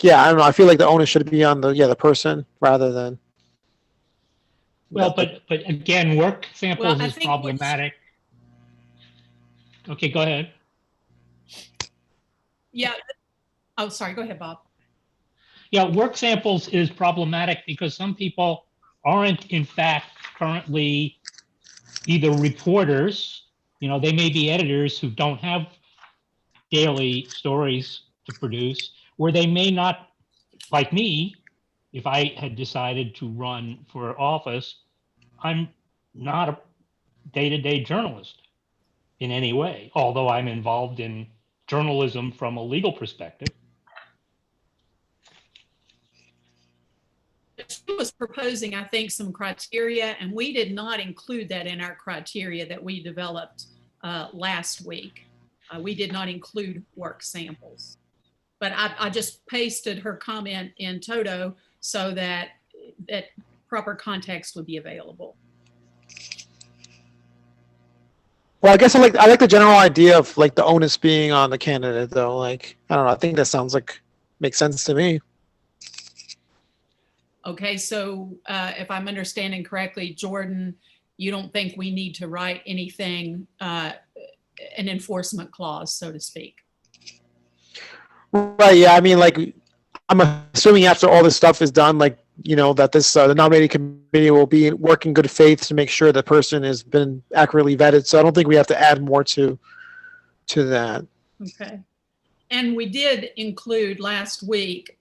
yeah, I don't know. I feel like the onus should be on the person rather than Well, the but again, work Well, samples I is think what problematic. Okay, go ahead. yeah. Oh, sorry. Go ahead, Bob. Yeah, work samples is problematic because some people aren't in fact currently either reporters, they may be editors who don't have daily stories to produce, or they may not, like me, if I had decided to run for office, I'm not a day-to-day journalist in any way, although I'm involved in journalism from a legal perspective. She was proposing, I think, some criteria, and we did not include that in our criteria that we developed last week. We did not include work samples. But I just pasted her comment in toto so that proper context would be available. Well, I guess I like the general idea of like the onus being on the candidate though. Like I don't know. I think that sounds like makes sense to me. Okay, so if I'm understanding correctly, Jordan, you don't think we need to write anything, an enforcement clause, so to speak? Right. Yeah. I mean, like I'm assuming after all this stuff is done, like that this the nominating committee will be working good faith to make sure the person has been accurately vetted. So I don't think we have to add more to that. Okay. And we did include last week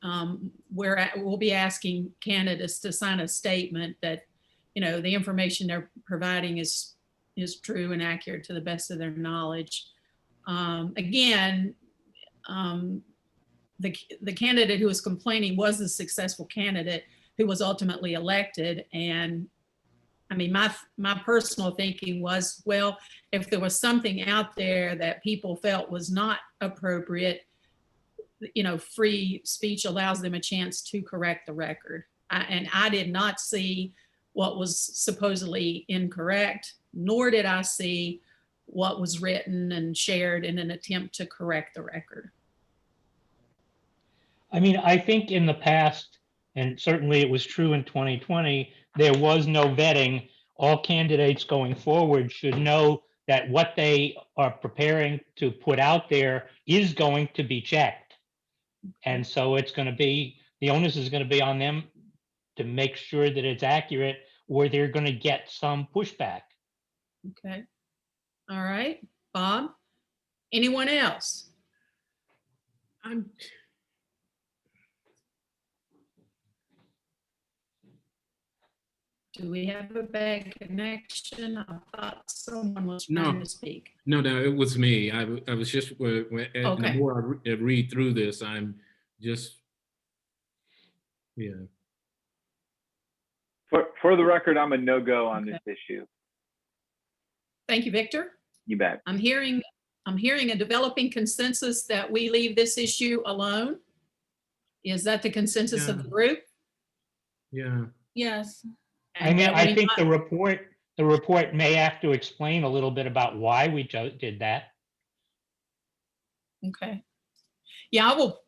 where we'll be asking candidates to sign a statement that, the information they're providing is true and accurate to the best of their knowledge. Again, the candidate who was complaining was a successful candidate who was ultimately elected. And I mean, my personal thinking was, well, if there was something out there that people felt was not appropriate, free speech allows them a chance to correct the record. And I did not see what was supposedly incorrect, nor did I see what was written and shared in an attempt to correct the record. I mean, I think in the past, and certainly it was true in 2020, there was no vetting. All candidates going forward should know that what they are preparing to put out there is going to be checked. And so it's going to be, the onus is going to be on them to make sure that it's accurate, or they're going to get some pushback. Okay. All right. Bob, anyone else? Do we have a bad connection? I thought someone was trying to speak. No, it was me. I was just, Okay. the more I read through this, I'm just, yeah. For the record, I'm a no-go on this issue. Thank you, Victor. You bet. I'm hearing a developing consensus that we leave this issue alone. Is that the consensus of the group? Yeah. Yes. I mean, I think the report may have to explain a little bit about why we did that. Okay. Yeah, I will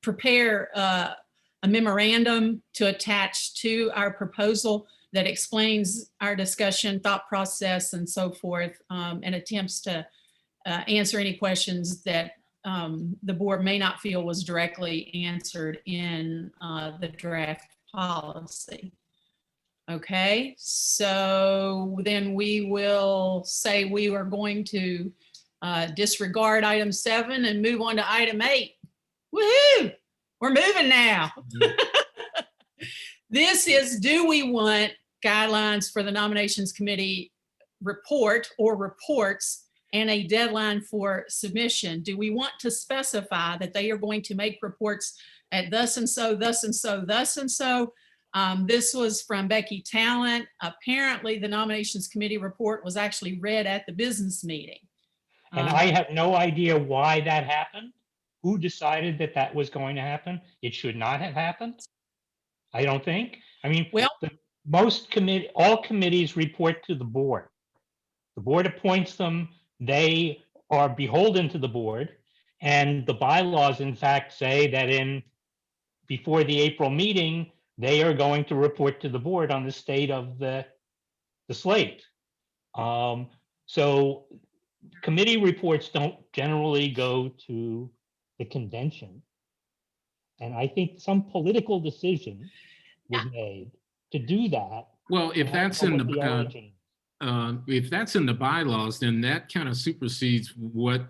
prepare a memorandum to attach to our proposal that explains our discussion, thought process, and so forth, and attempts to answer any questions that the board may not feel was directly answered in the draft policy. Okay, so then we will say we are going to disregard item 7 and move on to item 8. Woohoo! We're moving now. This is, do we want guidelines for the nominations committee report or reports and a deadline for submission? Do we want to specify that they are going to make reports at thus and so, thus and so, thus and so? This was from Becky Talent. Apparently the nominations committee report was actually read at the business meeting. And I have no idea why that happened. Who decided that that was going to happen? It should not have happened. I don't think. I mean, well, all committees report to the board. The board appoints them. They are beholden to the board. And the bylaws, in fact, say that in before the April meeting, they are going to report to the board on the state of the slate. So committee reports don't generally go to the convention. And I think some political decision was made to do that. Well, if I don't that's know in what the the, origin. if that's in the bylaws, then that kind of supersedes what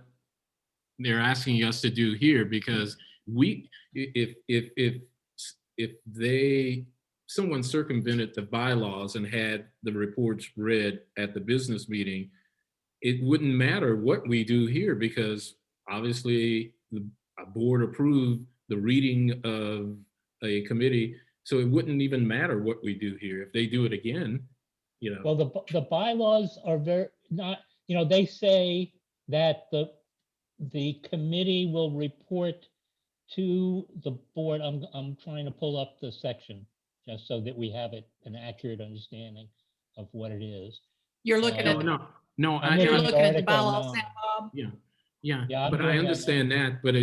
they're asking us to do here, because if someone circumvented the bylaws and had the reports read at the business meeting, it wouldn't matter what we do here, because obviously the board approved the reading of a committee. So it wouldn't even matter what we do here. If they do it again, you know. Well, the bylaws are very not, they say that the committee will report to the board. I'm trying to pull up the section just so that we have an accurate understanding of what it is. You're looking No, at, no, I'm you're looking at looking at the Article bylaws 9. now, Bob? yeah, Yeah, I'm but I doing that understand that, but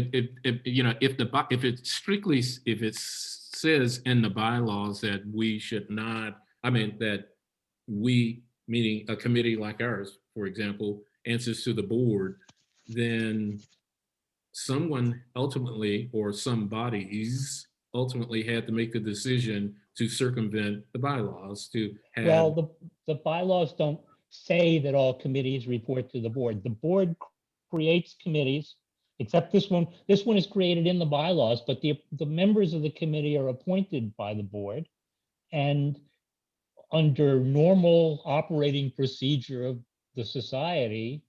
if it strictly, if it says in the bylaws that we should not, that we, meaning a committee like ours, for example, answers to the board, then someone ultimately, or some bodies ultimately had to make the decision to circumvent the bylaws to have. Well, the bylaws don't say that all committees report to the board. The board creates committees, except this one. This one is created in the bylaws, but the members of the committee are appointed by the board. And under normal operating procedure of the society,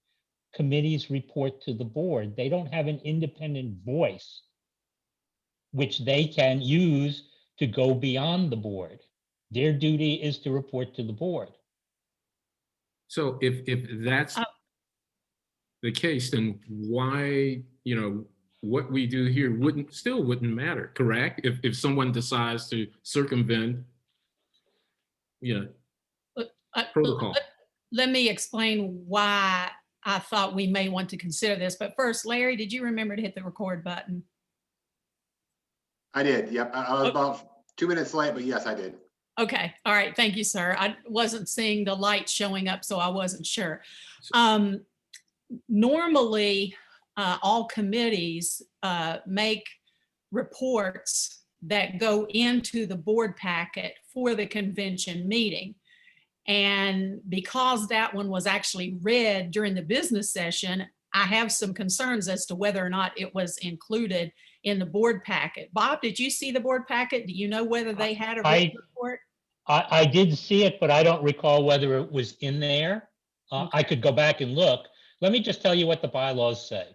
committees report to the board. They don't have an independent voice, which they can use to go beyond the board. Their duty is to report to the board. So if that's the case, then why, what we do here wouldn't matter, correct? If someone decides to circumvent, protocol. Let me explain why I thought we may want to consider this. But first, Larry, did you remember to hit the record button? I did. Yep. I was about 2 minutes late, but yes, I did. Okay. All right. Thank you, sir. I wasn't seeing the light showing up, so I wasn't sure. Normally, all committees make reports that go into the board packet for the convention meeting. And because that one was actually read during the business session, I have some concerns as to whether or not it was included in the board packet. Bob, did you see the board packet? Do you know whether they had a written report? I did see it, but I don't recall whether it was in there. I could go back and look. Let me just tell you what the bylaws say.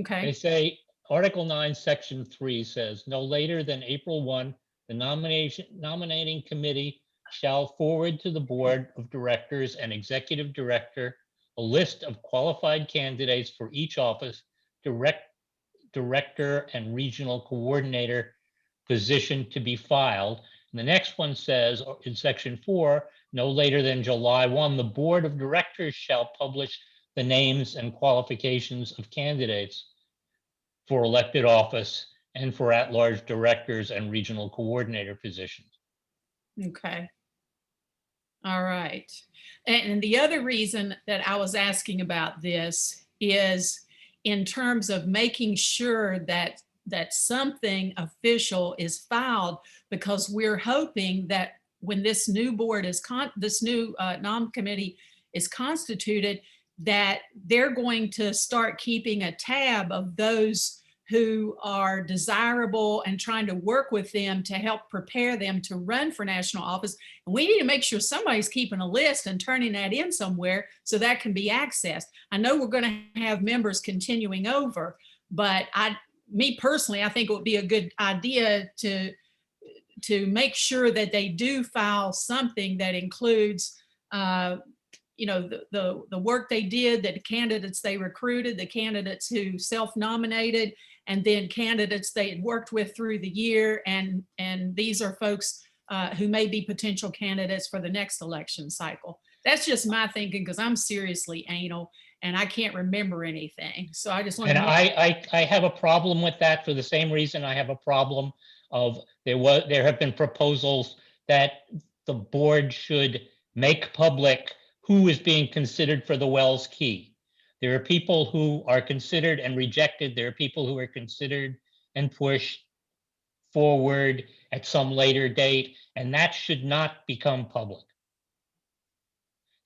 Okay. They say Article 9, Section 3 says, no later than April 1, the nominating committee shall forward to the board of directors and executive director a list of qualified candidates for each office, director and regional coordinator position to be filed. And the next one says in Section 4, no later than July 1, the board of directors shall publish the names and qualifications of candidates for elected office and for at-large directors and regional coordinator positions. Okay. All right. And the other reason that I was asking about this is in terms of making sure that something official is filed, because we're hoping that when this new board is this new nom committee is constituted, that they're going to start keeping a tab of those who are desirable and trying to work with them to help prepare them to run for national office. And we need to make sure somebody's keeping a list and turning that in somewhere so that can be accessed. I know we're going to have members continuing over, but me personally, I think it would be a good idea to make sure that they do file something that includes the work they did, the candidates they recruited, the candidates who self-nominated, and then candidates they had worked with through the year. And these are folks who may be potential candidates for the next election cycle. That's just my thinking, because I'm seriously anal and I can't remember anything. So I just want And to. I have a problem with that for the same reason I have a problem of there have been proposals that the board should make public who is being considered for the Wells Key. There are people who are considered and rejected. There are people who are considered and pushed forward at some later date, and that should not become public.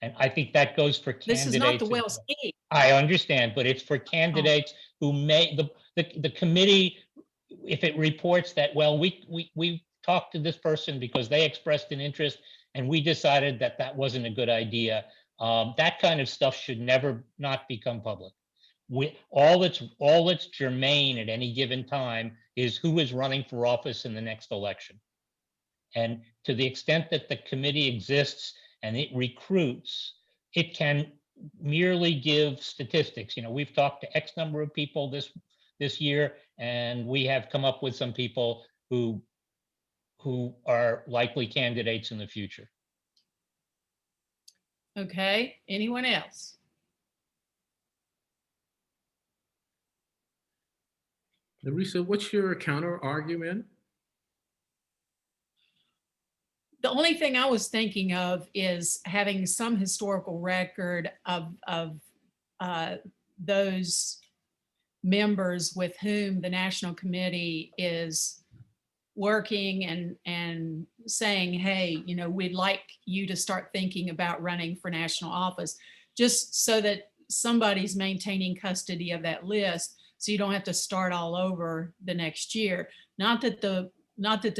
And I think that goes for candidates. This is not the as Wells well. Key. I understand, but it's for candidates who may, the committee, if it reports that, well, we talked to this person because they expressed an interest and we decided that that wasn't a good idea. That kind of stuff should never not become public. All that's germane at any given time is who is running for office in the next election. And to the extent that the committee exists and it recruits, it can merely give statistics. You know, we've talked to X number of people this year, and we have come up with some people who are likely candidates in the future. Okay, anyone else? Larissa, what's your counter argument? The only thing I was thinking of is having some historical record of those members with whom the National Committee is working and saying, hey, you know, we'd like you to start thinking about running for national office, just so that somebody's maintaining custody of that list, so you don't have to start all over the next year. Not that the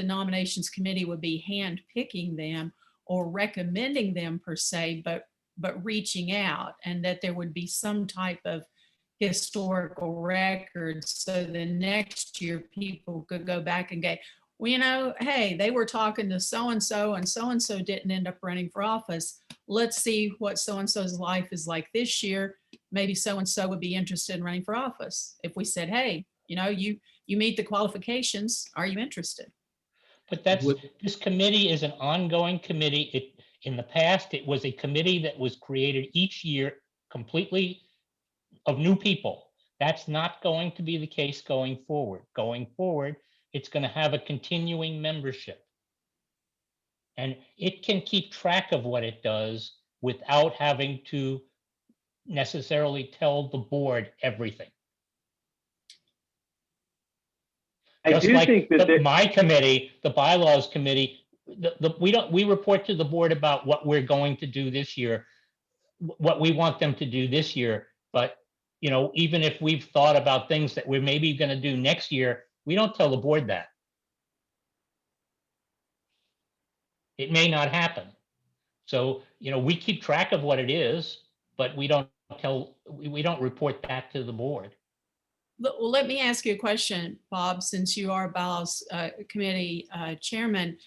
nominations committee would be hand picking them or recommending them per se, but reaching out, and that there would be some type of historical record so the next year people could go back and go, well, you know, hey, they were talking to so-and-so and so-and-so didn't end up running for office. Let's see what so-and-so's life is like this year. Maybe so-and-so would be interested in running for office. If we said, hey, you know, you meet the qualifications, are you interested? But this committee is an ongoing committee. In the past, it was a committee that was created each year completely of new people. That's not going to be the case going forward. Going forward, it's going to have a continuing membership. And it can keep track of what it does without having to necessarily tell the board everything. I Just do like think that my committee, the bylaws committee, we report to the board about what we're going to do this year, what we want them to do this year. But, you know, even if we've thought about things that we're maybe going to do next year, we don't tell the board that. It may not happen. So, you know, we keep track of what it is, but we don't report that to the board. Well, let me ask you a question, Bob, since you are bylaws committee chairman.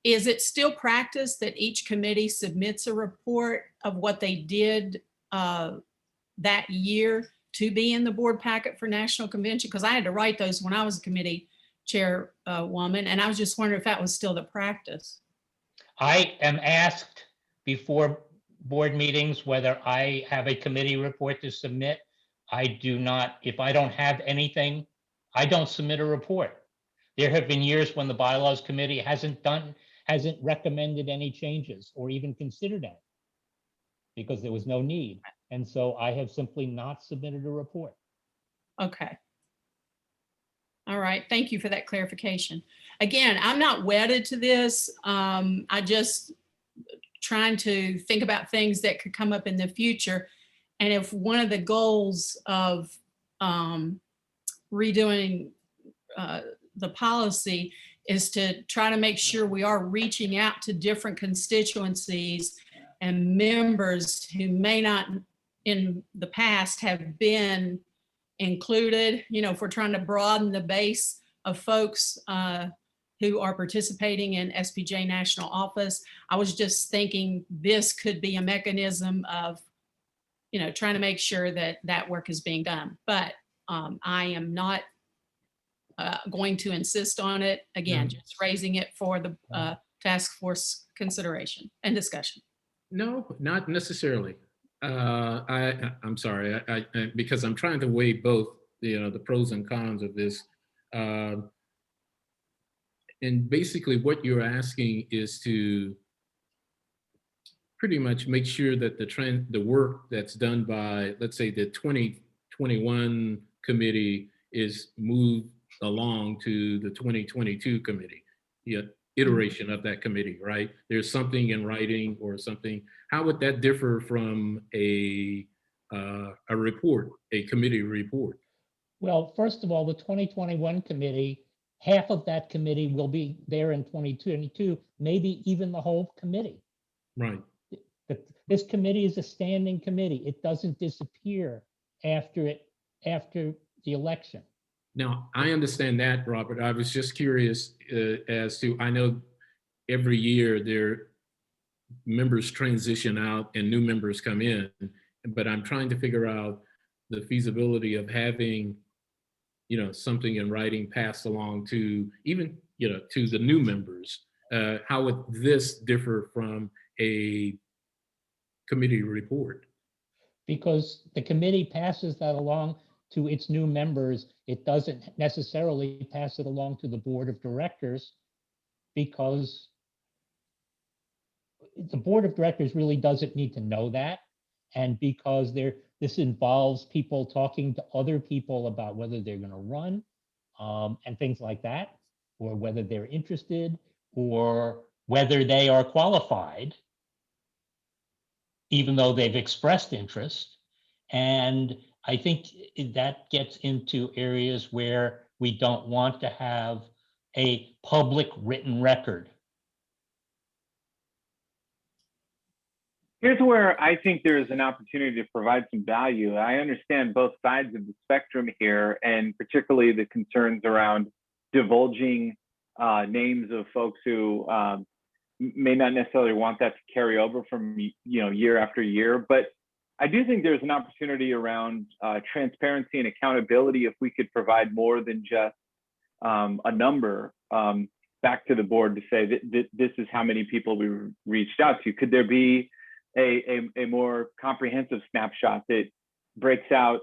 Is it still practice that each committee submits a report of what they did that year to be in the board packet for National Convention? Because I had to write those when I was a committee chairwoman, and I was just wondering if that was still the practice. I am asked before board meetings whether I have a committee report to submit. I do not. If I don't have anything, I don't submit a report. There have been years when the bylaws committee hasn't recommended any changes or even considered any because there was no need. And so I have simply not submitted a report. Okay. All right. Thank you for that clarification. Again, I'm not wedded to this. I just trying to think about things that could come up in the future. And if one of the goals of redoing the policy is to try to make sure we are reaching out to different constituencies and members who may not in the past have been included, you know, if we're trying to broaden the base of folks who are participating in SPJ national office, I was just thinking this could be a mechanism of, you know, trying to make sure that that work is being done. But I am not going to insist on it. Again, just raising it for the task force consideration and discussion. No, not necessarily. I'm sorry, I because I'm trying to weigh both, you know, the pros and cons of this. And basically what you're asking is to pretty much make sure that the work that's done by, let's say, the 2021 committee is moved along to the 2022 committee, the iteration of that committee, right? There's something in writing or something. How would that differ from a report, a committee report? Well, first of all, the 2021 committee, half of that committee will be there in 2022, maybe even the whole committee. Right. This committee is a standing committee. It doesn't disappear after the election. Now, I understand that, Robert. I was just curious as to, I know every year their members transition out and new members come in, but I'm trying to figure out the feasibility of having, something in writing passed along to even, to the new members. How would this differ from a committee report? Because the committee passes that along to its new members. It doesn't necessarily pass it along to the board of directors, because the board of directors really doesn't need to know that. And because this involves people talking to other people about whether they're going to run and things like that, or whether they're interested, or whether they are qualified, even though they've expressed interest. And I think that gets into areas where we don't want to have a public written record. Here's where I think there's an opportunity to provide some value. I understand both sides of the spectrum here, and particularly the concerns around divulging names of folks who may not necessarily want that to carry over from year after year. But I do think there's an opportunity around transparency and accountability if we could provide more than just a number back to the board to say that this is how many people we reached out to. Could there be a more comprehensive snapshot that breaks out,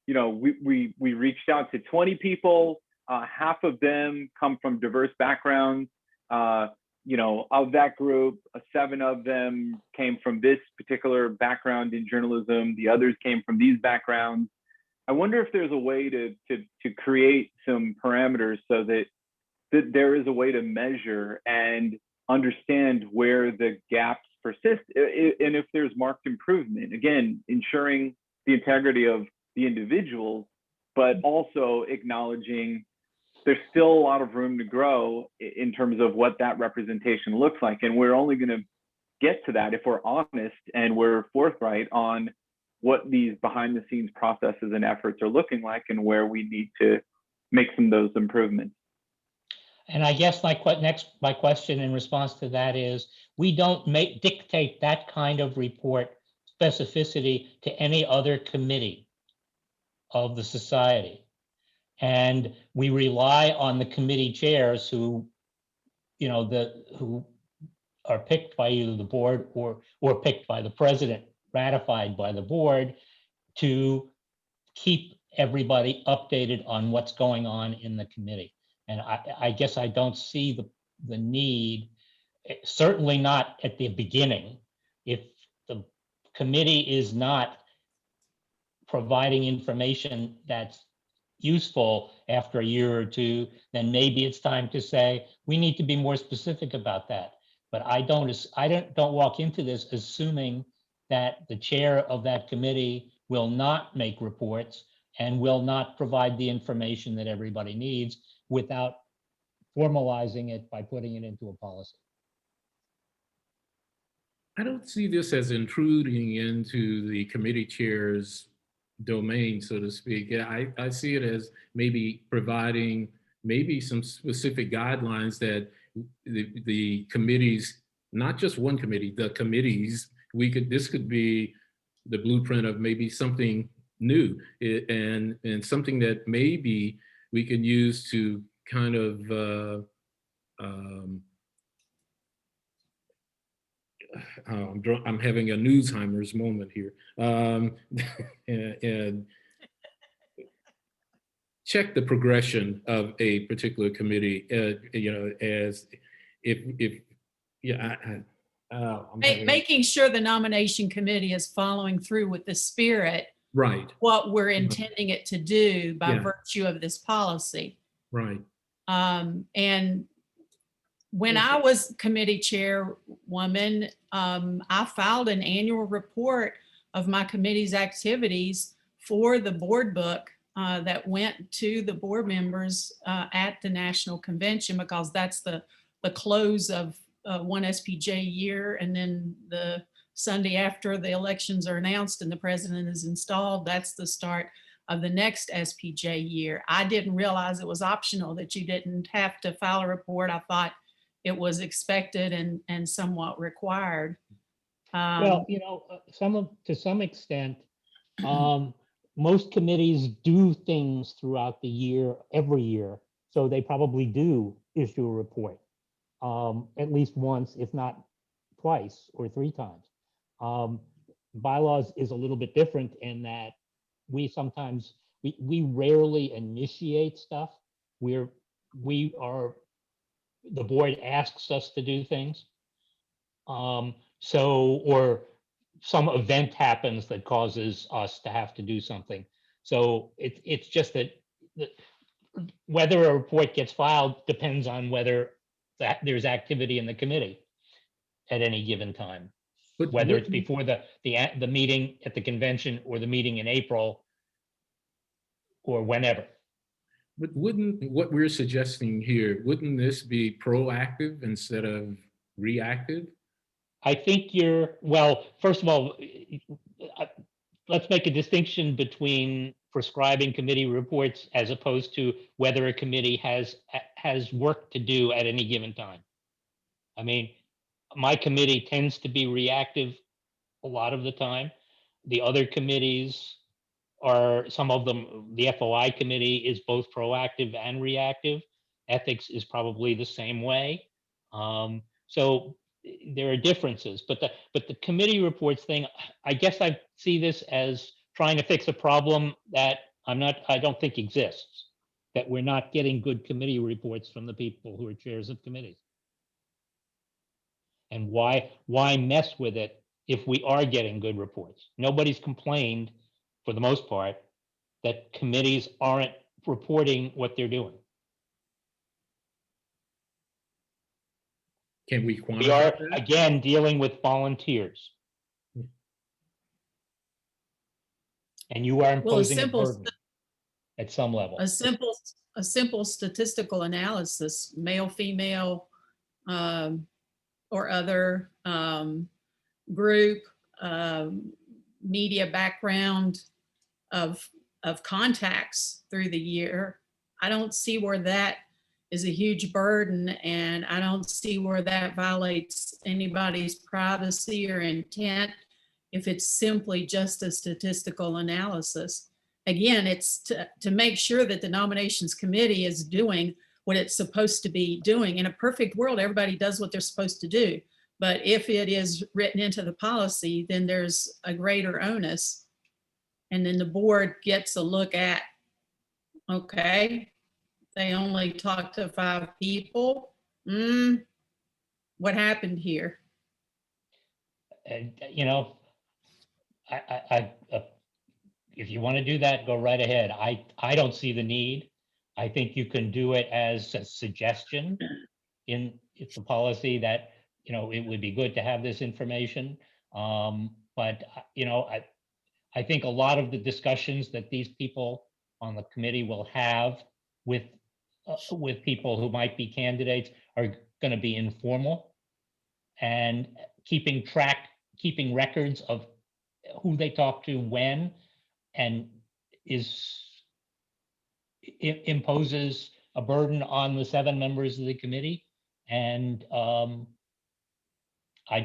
we reached out to 20 people, half of them come from diverse backgrounds, of that group, 7 of them came from this particular background in journalism, the others came from these backgrounds. I wonder if there's a way to create some parameters so that there is a way to measure and understand where the gaps persist, and if there's marked improvement. Again, ensuring the integrity of the individuals, but also acknowledging there's still a lot of room to grow in terms of what that representation looks like. And we're only going to get to that if we're honest and we're forthright on what these behind the scenes processes and efforts are looking like and where we need to make some of those improvements. And I guess my question in response to that is, we don't dictate that kind of report specificity to any other committee of the society. And we rely on the committee chairs who are picked by either the board or picked by the president, ratified by the board, to keep everybody updated on what's going on in the committee. And I guess I don't see the need, certainly not at the beginning. If the committee is not providing information that's useful after a year or two, then maybe it's time to say, we need to be more specific about that. But I don't walk into this assuming that the chair of that committee will not make reports and will not provide the information that everybody needs without formalizing it by putting it into a policy. I don't see this as intruding into the committee chair's domain, so to speak. I see it as maybe providing maybe some specific guidelines that the committees, not just one committee, the committees, this could be the blueprint of maybe something new and something that maybe we can use to kind of I'm having a Newsheimer's moment here, and check the progression of a particular committee, as if yeah, I'm having, Making sure the nomination committee is following through with the spirit, right, what we're intending it to do by Yeah. virtue of this policy. right. And when I was committee chairwoman, I filed an annual report of my committee's activities for the board book that went to the board members at the national convention, because that's the close of one SPJ year. And then the Sunday after the elections are announced and the president is installed, that's the start of the next SPJ year. I didn't realize it was optional, that you didn't have to file a report. I thought it was expected and somewhat required. Well, to some extent, most committees do things throughout the year, every year. So they probably do issue a report at least once, if not twice or three times. Bylaws is a little bit different in that we sometimes, we rarely initiate stuff. The board asks us to do things. Or some event happens that causes us to have to do something. So it's just that whether a report gets filed depends on whether there's activity in the committee at any given time, But whether it's wouldn't- before the meeting at the convention or the meeting in April or whenever. But wouldn't what we're suggesting here, wouldn't this be proactive instead of reactive? I think first of all, let's make a distinction between prescribing committee reports as opposed to whether a committee has work to do at any given time. I mean, my committee tends to be reactive a lot of the time. The other committees some of them, the FOI committee is both proactive and reactive. Ethics is probably the same way. So there are differences, but the committee reports thing, I guess I see this as trying to fix a problem that I don't think exists, that we're not getting good committee reports from the people who are chairs of committees. And why mess with it if we are getting good reports? Nobody's complained, for the most part, that committees aren't reporting what they're doing. Can we We are, quantify that? again, dealing with volunteers. And you are Well, imposing a burden at some level. a simple statistical analysis, male, female, or other group, media background of contacts through the year. I don't see where that is a huge burden, and I don't see where that violates anybody's privacy or intent if it's simply just a statistical analysis. Again, it's to make sure that the nominations committee is doing what it's supposed to be doing. In a perfect world, everybody does what they're supposed to do. But if it is written into the policy, then there's a greater onus. And then the board gets a look at, okay, they only talked to 5 people. What happened here? And, if you want to do that, go right ahead. I don't see the need. I think you can do it as a suggestion in it's a policy that, it would be good to have this information. But, I think a lot of the discussions that these people on the committee will have with people who might be candidates are going to be informal, and keeping records of who they talk to when, and imposes a burden on the 7 members of the committee. And I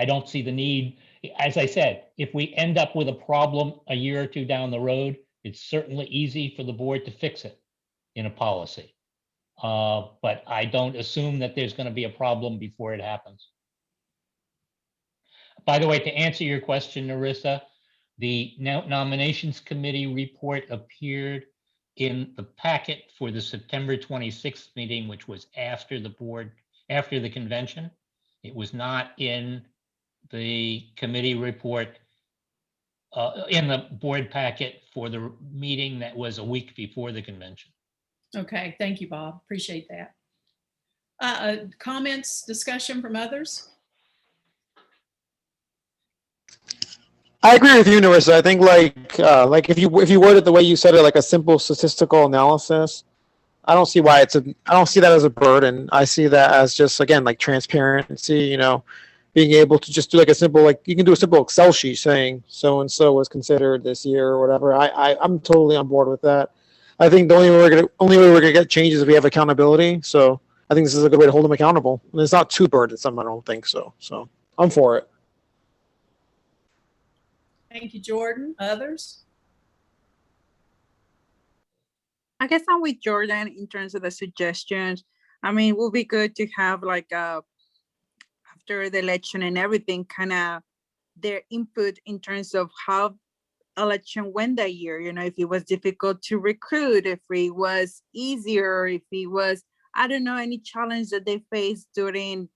don't see the need. As I said, if we end up with a problem a year or two down the road, it's certainly easy for the board to fix it in a policy. But I don't assume that there's going to be a problem before it happens. By the way, to answer your question, Narissa, the nominations committee report appeared in the packet for the September 26th meeting, which was after the convention. It was not in the committee report, in the board packet for the meeting that was a week before the convention. Okay, thank you, Bob. Appreciate that. Comments, discussion from others? I agree with you, Narissa. I think like if you word it the way you said it, like a simple statistical analysis, I don't see why I don't see that as a burden. I see that as just, again, like transparency, being able to just do like a simple, like you can do a simple Excel sheet saying so and so was considered this year or whatever. I'm totally on board with that. I think the only way we're gonna get changes is if we have accountability. So I think this is a good way to hold them accountable. And it's not too burdensome, I don't think so. So I'm for it. Thank you, Jordan. Others? I guess I'm with Jordan in terms of the suggestions. I mean, it would be good to have like after the election and everything, kind of their input in terms of how election went that year. If it was difficult to recruit, if it was easier, if it was, I don't know, any challenge that they faced during,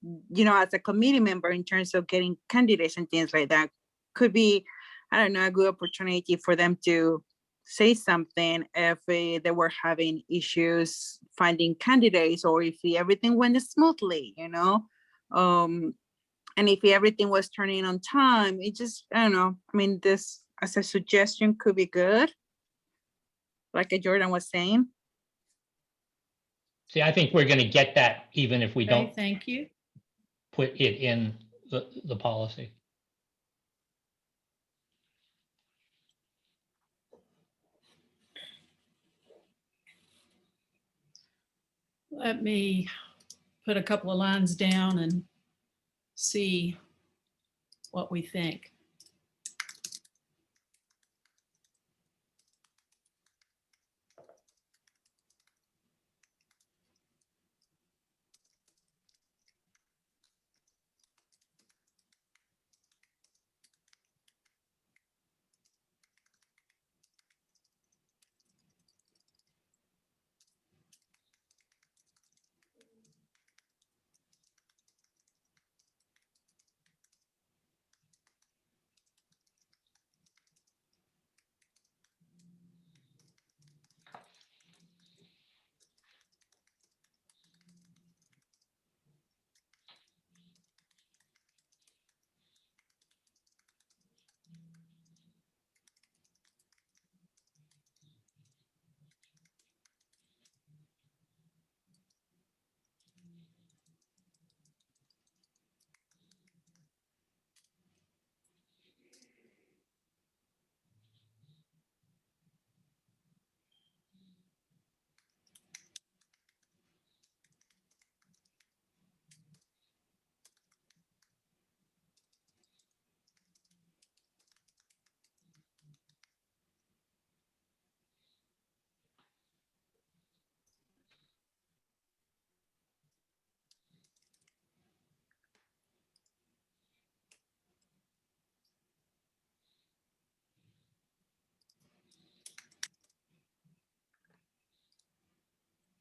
as a committee member in terms of getting candidates and things like that. Could be, I don't know, a good opportunity for them to say something if they were having issues finding candidates, or if everything went smoothly, and if everything was turning on time. It just, I don't know. I mean, this as a suggestion could be good, like Jordan was saying. See, I think we're going to get that even if we Okay, don't thank you. put it in the policy. Let me put a couple of lines down and see what we think.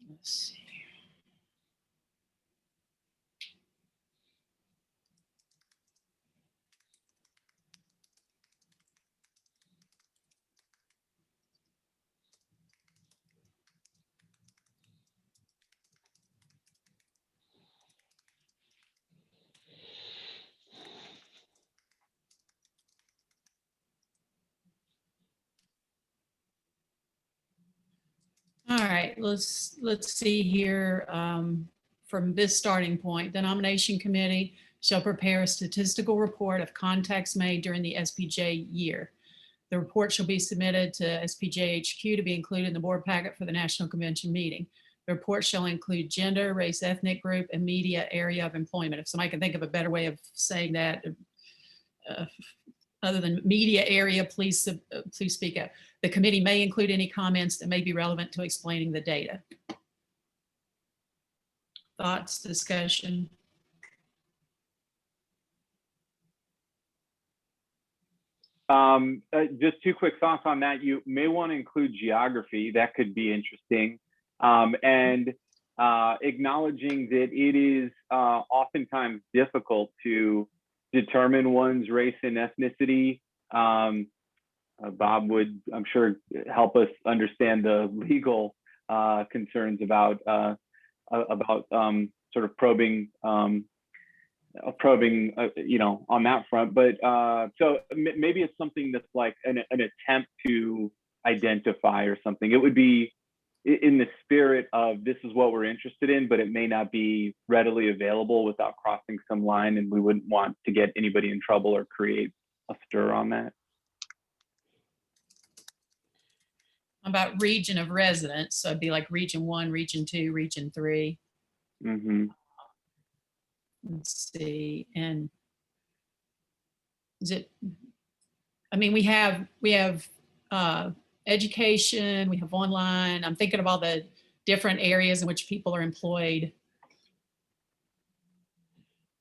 Let's see. All right, let's see here. From this starting point, the nomination committee shall prepare a statistical report of contacts made during the SPJ year. The report shall be submitted to SPJ HQ to be included in the board packet for the National Convention meeting. The report shall include gender, race, ethnic group, and media area of employment. If somebody can think of a better way of saying that, other than media area, please speak up. The committee may include any comments that may be relevant to explaining the data. Thoughts, discussion? Just two quick thoughts on that. You may want to include geography. That could be interesting. And acknowledging that it is oftentimes difficult to determine one's race and ethnicity. Bob would, I'm sure, help us understand the legal concerns about sort of probing, you know, on that front. But so maybe it's something that's like an attempt to identify or something. It would be in the spirit of this is what we're interested in, but it may not be readily available without crossing some line, and we wouldn't want to get anybody in trouble or create a stir on that. About region of residence, so it'd be like region 1, region 2, region 3. Mm-hmm. Let's see, and is it, I mean, we have education, we have online. I'm thinking of all the different areas in which people are employed.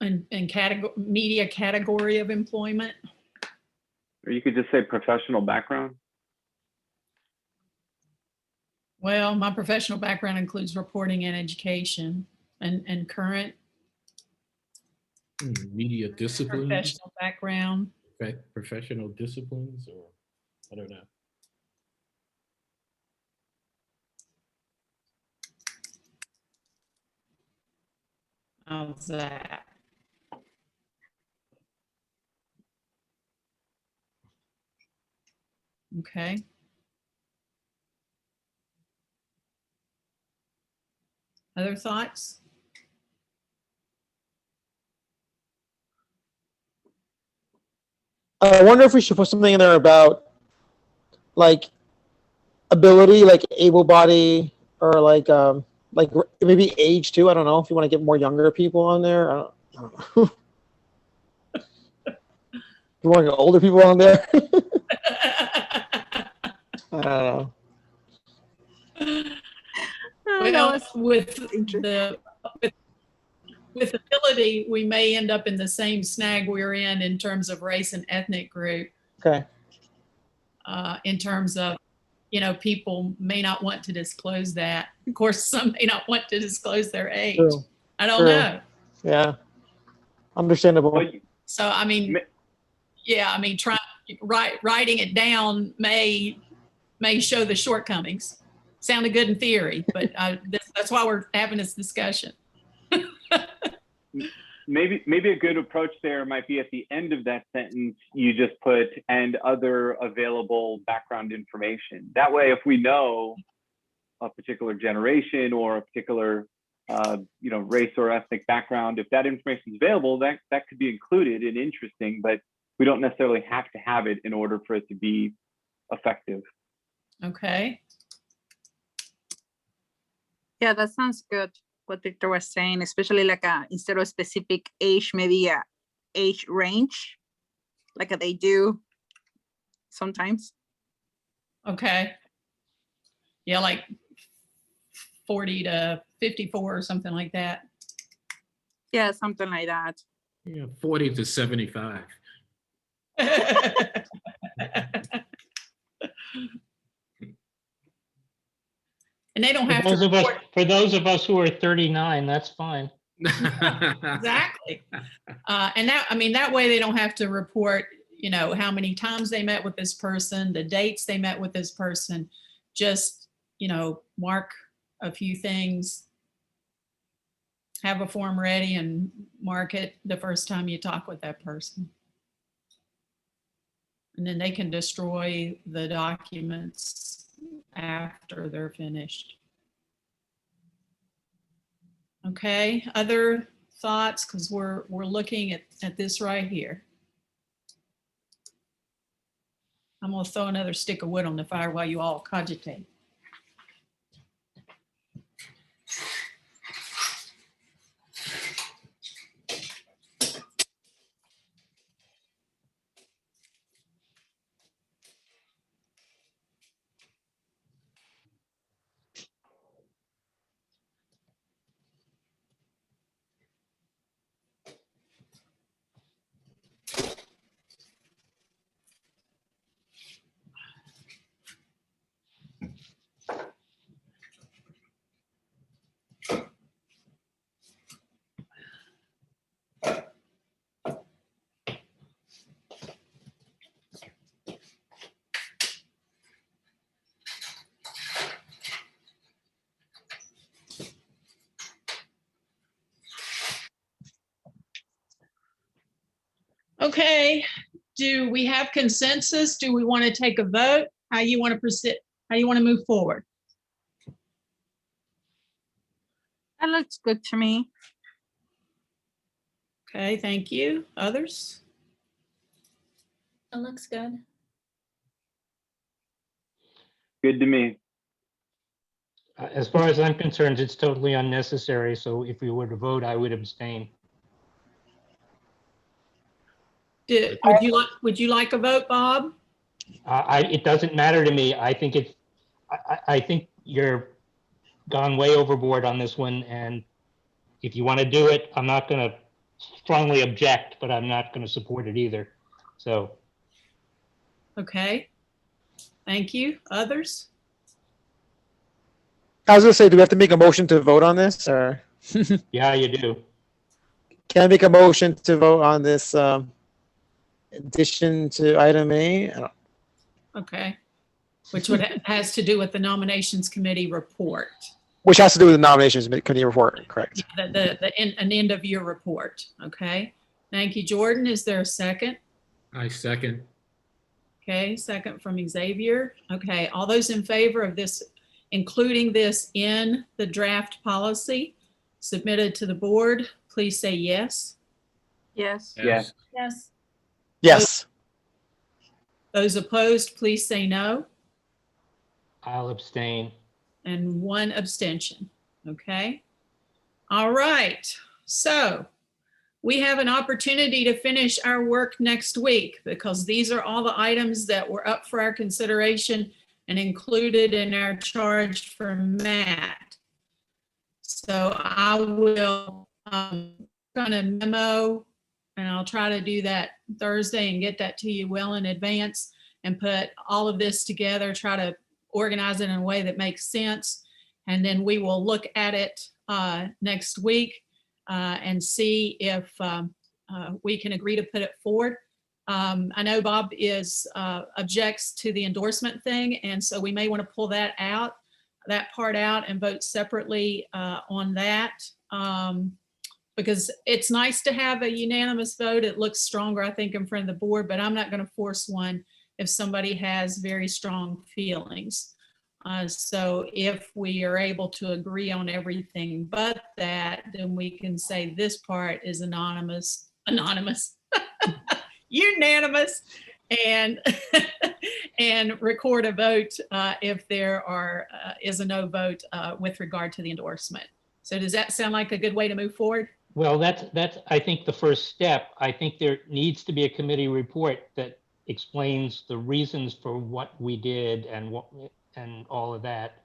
And media category of employment. Or you could just say professional background. Well, my professional background includes reporting and education and current Media disciplines, professional background. okay, professional disciplines, or I don't know. How's that? Okay. Other thoughts? I wonder if we should put something in there about like ability, like able body, or like maybe age too. I don't know if you want to get more younger people on there. I don't know. You want to get older people on there? I don't know. Well, with ability, we may end up in the same snag we're in terms of race and ethnic group. Okay. In terms of, you know, people may not want to disclose that. Of course, some may not want to disclose their age. True. I don't True. know. Yeah. Understandable. Well, So, I mean, yeah, I mean, writing it down may show the shortcomings. Sounded good in theory, but that's why we're having this discussion. maybe a good approach there might be at the end of that sentence, you just put and other available background information. That way, if we know a particular generation or a particular you know, race or ethnic background, if that information is available, that could be included and interesting, but we don't necessarily have to have it in order for it to be effective. Okay. Yeah, that sounds good. What Victor was saying, especially like instead of specific age, maybe a age range, like they do sometimes. Okay. Yeah, like 40 to 54 or something like that. Yeah, something like that. Yeah, 40 to 75. And they don't For have to those of us, report. for those of us who are 39, that's fine. Exactly. And that, I mean, that way they don't have to report, you know, how many times they met with this person, the dates they met with this person, just, you know, mark a few things, have a form ready and mark it the first time you talk with that person. And then they can destroy the documents after they're finished. Okay, other thoughts? Because we're looking at this right here. I'm gonna throw another stick of wood on the fire while you all cogitate. Okay, do we have consensus? Do we want to take a vote? How you want to proceed? How you want to move forward? That looks good to me. Okay, thank you. Others? It looks good. Good to me. As far as I'm concerned, it's totally unnecessary. So if we were to vote, I would abstain. Would you like a vote, Bob? It doesn't matter to me. I think I think you're gone way overboard on this one. And if you want to do it, I'm not going to strongly object, but I'm not going to support it either. So. Okay. Thank you. Others? I was gonna say, do we have to make a motion to vote on this, or Yeah, you do. can I make a motion to vote on this addition to item A? Okay. Which has to do with the nominations committee report. Which has to do with the nominations committee report, correct? An end of year report. Okay. Thank you, Jordan. Is there a second? I second. Okay, second from Xavier. Okay, all those in favor of this, including this in the draft policy submitted to the board, please say yes. Yes. Yes. Yes. Yes. Those opposed, please say no. I'll abstain. And one abstention. Okay. All right. So we have an opportunity to finish our work next week because these are all the items that were up for our consideration and included in our charge for Matt. So I will on a memo, and I'll try to do that Thursday and get that to you well in advance and put all of this together, try to organize it in a way that makes sense. And then we will look at it next week and see if we can agree to put it forward. I know Bob objects to the endorsement thing, and so we may want to pull that part out and vote separately on that. Because it's nice to have a unanimous vote. It looks stronger, I think, in front of the board, but I'm not going to force one if somebody has very strong feelings. So if we are able to agree on everything but that, then we can say this part is unanimous, and and record a vote if there is a no vote with regard to the endorsement. So does that sound like a good way to move forward? Well, that's I think the first step. I think there needs to be a committee report that explains the reasons for what we did and all of that.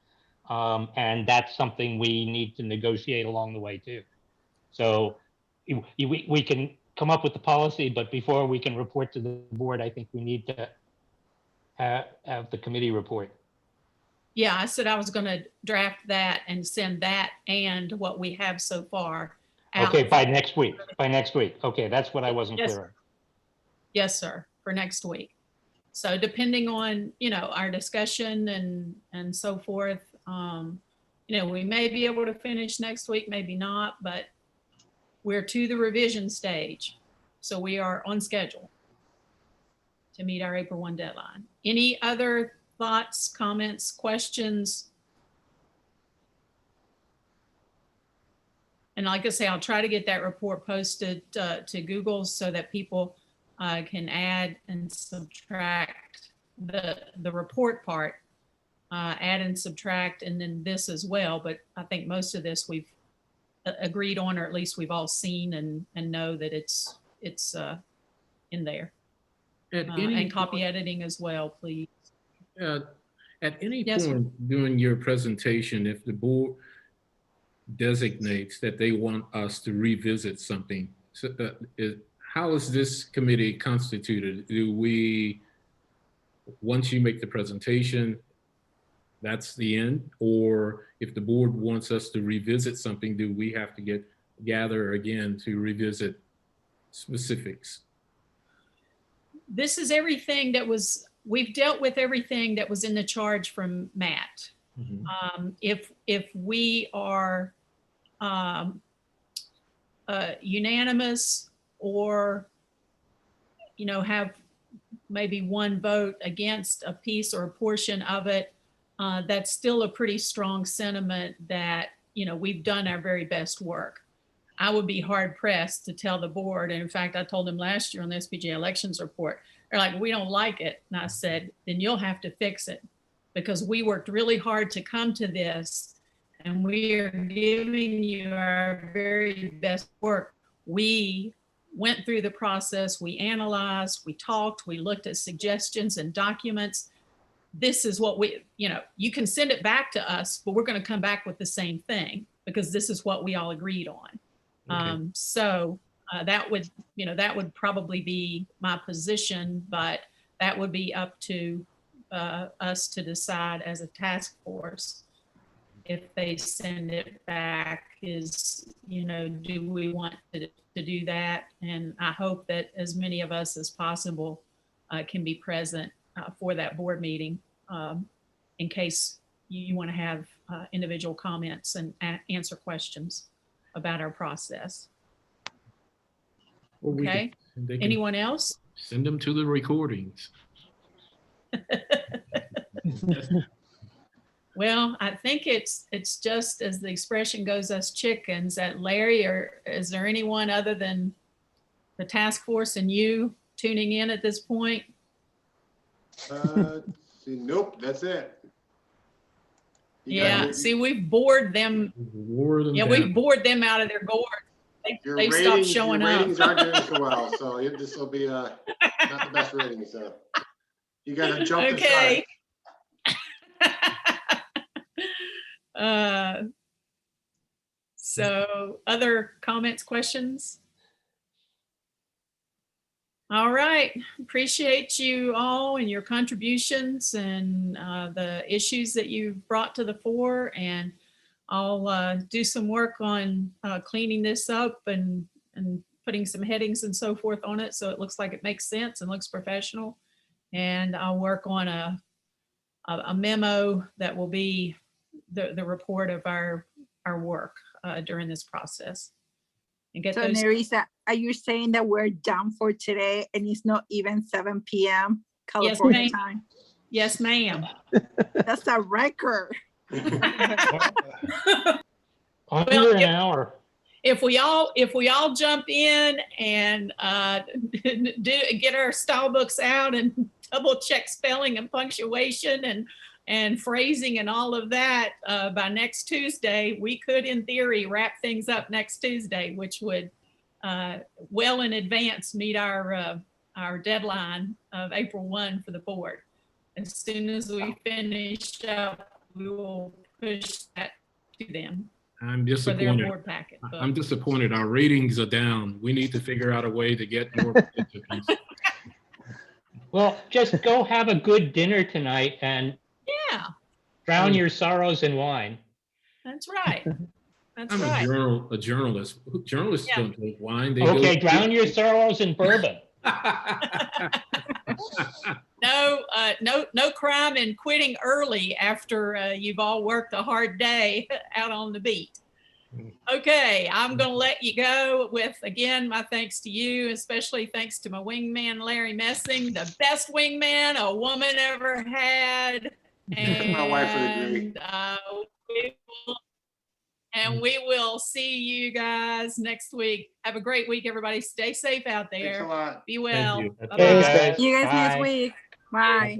And that's something we need to negotiate along the way too. So we can come up with the policy, but before we can report to the board, I think we need to have the committee report. Yeah, I said I was going to draft that and send that and what we have so far out. Okay, by next week. Okay, that's what I wasn't Yes. clear on. Yes, sir, for next week. So depending on, our discussion and so forth, we may be able to finish next week, maybe not, but we're to the revision stage. So we are on schedule to meet our April 1 deadline. Any other thoughts, comments, questions? And like I say, I'll try to get that report posted to Google so that people can add and subtract the report part, add and subtract, and then this as well. But I think most of this we've agreed on, or at least we've all seen and know that it's in there. And copy editing as well, please. At any Yes, sir. point during your presentation, if the board designates that they want us to revisit something, how is this committee constituted? Do we, once you make the presentation, that's the end? Or if the board wants us to revisit something, do we have to gather again to revisit specifics? This is everything we've dealt with everything that was in the charge from Matt. Mm-hmm. If we are unanimous or have maybe one vote against a piece or a portion of it, that's still a pretty strong sentiment that, we've done our very best work. I would be hard pressed to tell the board. And in fact, I told them last year on the SPJ elections report, they're like, we don't like it. And I said, then you'll have to fix it, because we worked really hard to come to this, and we are giving you our very best work. We went through the process, we analyzed, we talked, we looked at suggestions and documents. This is what you can send it back to us, but we're going to come back with the same thing, because this is what we all agreed on. Okay. So that would probably be my position, but that would be up to us to decide as a task force. If they send it back, do we want to do that? And I hope that as many of us as possible can be present for that board meeting, in case you want to have individual comments and answer questions about our process. Well, Okay. they can Anyone else? send them to the recordings. Well, I think it's just, as the expression goes, us chickens. That Larry, or is there anyone other than the task force and you tuning in at this point? Nope, that's it. Yeah, see, we've bored them. We've bored them out of their gourd. They've stopped showing your up. ratings aren't doing so well, so this will be not the best ratings. So you got to jump Okay. the So other comments, questions? All right, appreciate you all and your contributions and the issues that you've brought to the fore. And I'll do some work on cleaning this up and putting some headings and so forth on it, so it looks like it makes sense and looks professional. And I'll work on a memo that will be the report of our work during this process. And get So those. Nerissa, are you saying that we're done for today and it's not even 7 p.m. Yes, California ma'am. time? Yes, ma'am. That's a record. Under an hour. If we all jump in and get our style books out and double check spelling and punctuation and phrasing and all of that by next Tuesday, we could, in theory, wrap things up next Tuesday, which would well in advance meet our deadline of April 1 for the board. As soon as we finish up, we will push that to them. I'm For their disappointed. board packet. But I'm disappointed. Our ratings are down. We need to figure out a way to get more participants. Well, just go have a good dinner tonight and yeah, drown your sorrows in wine. that's right. That's I'm right. a journalist. Journalists Yeah. don't drink wine. They Okay, go- drown your sorrows in bourbon. No crime in quitting early after you've all worked a hard day out on the beat. Okay, I'm going to let you go with, again, my thanks to you, especially thanks to my wingman, Larry Messing, the best wingman a woman ever had. And My wife would agree. we will see you guys next week. Have a great week, everybody. Stay safe out Thanks a there. lot. Be well. you. Bye-bye. Thanks, guys. You guys Bye. next week. Bye.